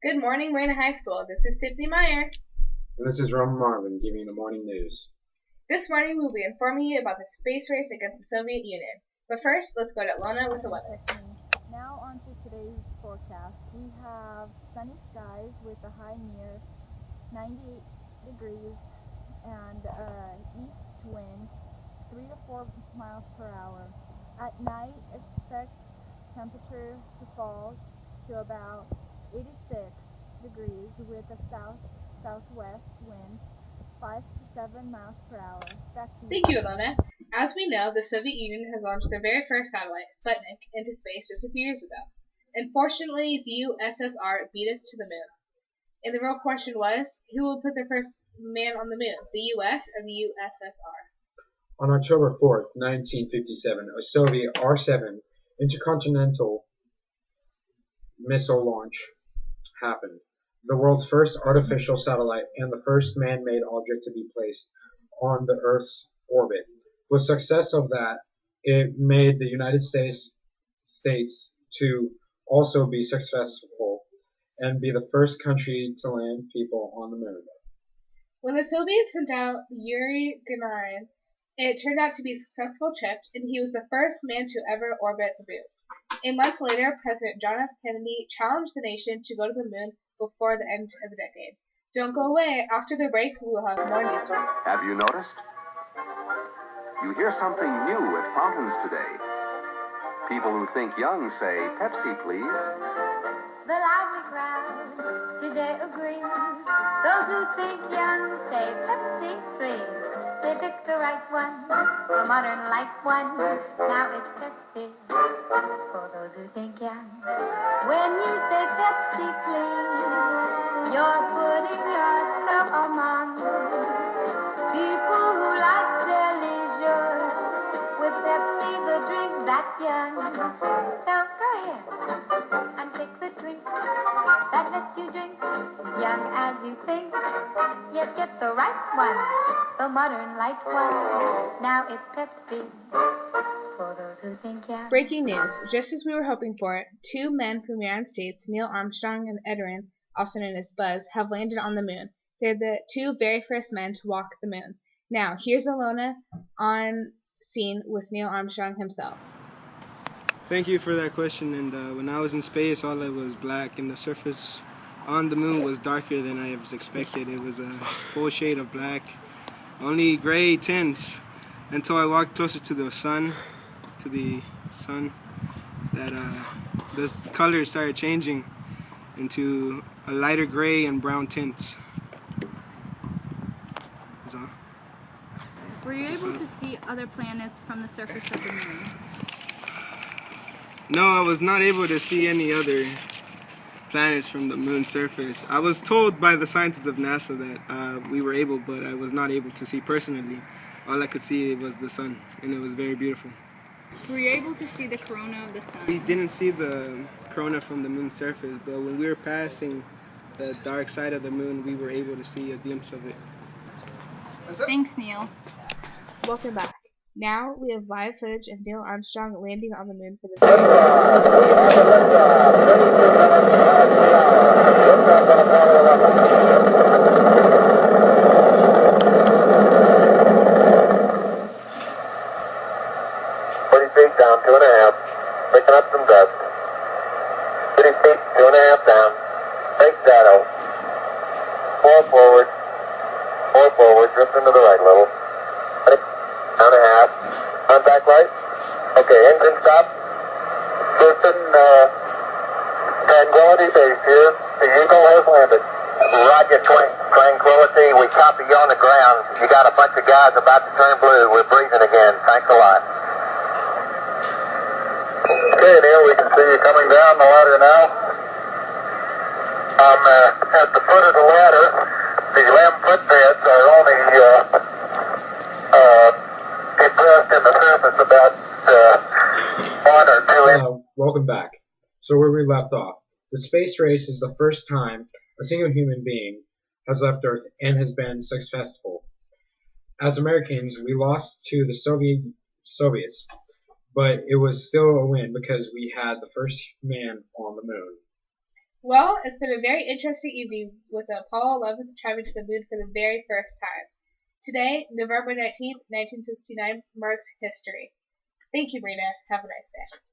Good morning, Marina High School. This is Tiffany Meyer. And this is Roman Marvin giving you the morning news. This morning we'll be informing you about the space race against the Soviet Union. But first, let's go to Lona with the weather. Now on to today's forecast. We have sunny skies with a high near 98 degrees and east wind 3 to 4 miles per hour. At night, expect temperature to fall to about 86 degrees with a southwest wind 5 to 7 miles per hour. Thank you, Lona. As we know, the Soviet Union has launched their very first satellite, Sputnik, into space just a few years ago. Unfortunately, the USSR beat us to the moon. And the real question was, who will put their first man on the moon, the US or the USSR? On October 4th, 1957, a Soviet R-7 intercontinental missile launch happened, the world's first artificial satellite and the first man-made object to be placed on the Earth's orbit. With success of that, it made the United States to also be successful and be the first country to land people on the moon. When the Soviets sent out Yuri Gagarin, it turned out to be a successful trip, and he was the first man to ever orbit the moon. A month later, President John F. Kennedy challenged the nation to go to the moon before the end of the decade. Don't go away. After the break, we will have more news for you. Have you noticed? You hear something new at fountains today. People who think young say, Pepsi, please. The lively crowd today agrees. Those who think young say Pepsi, please. They picked the right one, the modern life one. Now it's Pepsi for those who think young. When you say Pepsi, please, you're putting yourself among people who like their leisure. With Pepsi, the drink that's young. So go ahead and take the drink that lets you drink young as you think. Yet get the right one, the modern light one. Now it's Pepsi for those who think young. Breaking news. Just as we were hoping for, two men from the United States, Neil Armstrong and Edwin, also known as Buzz, have landed on the moon. They're the two very first men to walk the moon. Now, here's Alona on scene with Neil Armstrong himself. Thank you for that question. And when I was in space, all it was black, and the surface on the moon was darker than I was expected. It was a full shade of black, only gray tints, until I walked closer to the sun, that this color started changing into a lighter gray and brown tints. That's all. Were you able to see other planets from the surface of the moon? No, I was not able to see any other planets from the moon's surface. I was told by the scientists of NASA that we were able, but I was not able to see personally. All I could see was the sun, and it was very beautiful. Were you able to see the corona of the sun? We didn't see the corona from the moon's surface, but when we were passing the dark side of the moon, we were able to see a glimpse of it. Thanks, Neil. Welcome back. Now we have live footage of Neil Armstrong landing on the moon for the very first feet down, 2.5. Picking up some dust. 30 feet, 2.5 down. Big shadow. 4 forward. 4 forward. Drift into the right a little. 1.5. Contact light. Okay, engine stop. Houston, Tranquility Base here. The Eagle has landed. Roger, Tranquility. We copy you on the ground. You got a bunch of guys about to turn blue. We're breathing again. Thanks a lot. Okay, Neil, we can see you coming down the ladder now. I'm at the foot of the ladder. The limb footbeds are only depressed in the surface about 1 or 2 inches. Welcome back. So where we left off, the space race is the first time a single human being has left Earth and has been successful. As Americans, we lost to the Soviets, but it was still a win because we had the first man on the moon. Well, it's been a very interesting evening with Apollo 11 traveling to the moon for the very first time. Today, November 19th, 1969, marks history. Thank you, Marina. Have a nice day.